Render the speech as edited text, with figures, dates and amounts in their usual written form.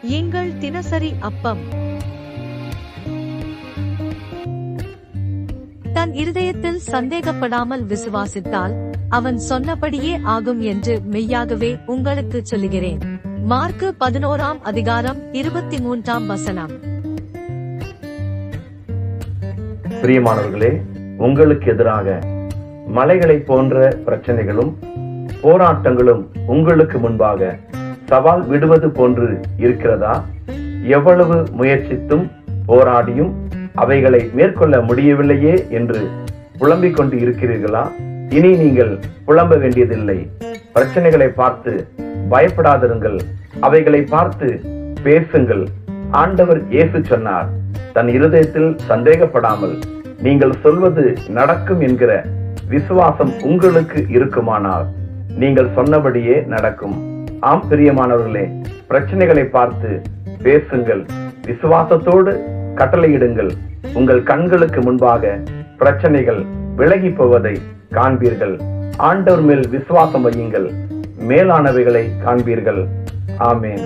எங்கள் தினசரி அப்பம். தன் இருதயத்தில் சந்தேகப்படாமல் விசுவாசித்தால் அவன் சொன்னபடியே ஆகும் என்று மெய்யாகவே உங்களுக்கு சொல்லுகிறேன். மார்க்கு 11:23. பிரியமானவர்களே, உங்களுக்கு எதிராக மலைகளை போன்ற பிரச்சனைகளும் போராட்டங்களும் உங்களுக்கு முன்பாக சவால் விடுவது போன்று இருக்கிறதா? எவ்வளவு முயற்சித்தும் போராடியும் அவைகளை மேற்கொள்ள முடியவில்லையே என்று புலம்பிக் கொண்டு இருக்கிறீர்களா? இனி நீங்கள் புலம்ப வேண்டியதில்லை. பிரச்சனைகளை பார்த்து பயப்படாதிருங்கள், அவைகளை பார்த்து பேசுங்கள். ஆண்டவர் இயேசு சொன்னார், தன் இருதயத்தில் சந்தேகப்படாமல் நீங்கள் சொல்வது நடக்கும் என்கிற விசுவாசம் உங்களுக்கு இருக்குமானால் நீங்கள் சொன்னபடியே நடக்கும். ஆம் பிரியமானவர்களே, பிரச்சனைகளை பார்த்து பேசுங்கள், விசுவாசத்தோடு கட்டளையிடுங்கள். உங்கள் கண்களுக்கு முன்பாக பிரச்சனைகள் விலகி போவதை காண்பீர்கள். ஆண்டவர் மேல் விசுவாசம் வையுங்கள், மேலானவைகளை காண்பீர்கள். ஆமென்.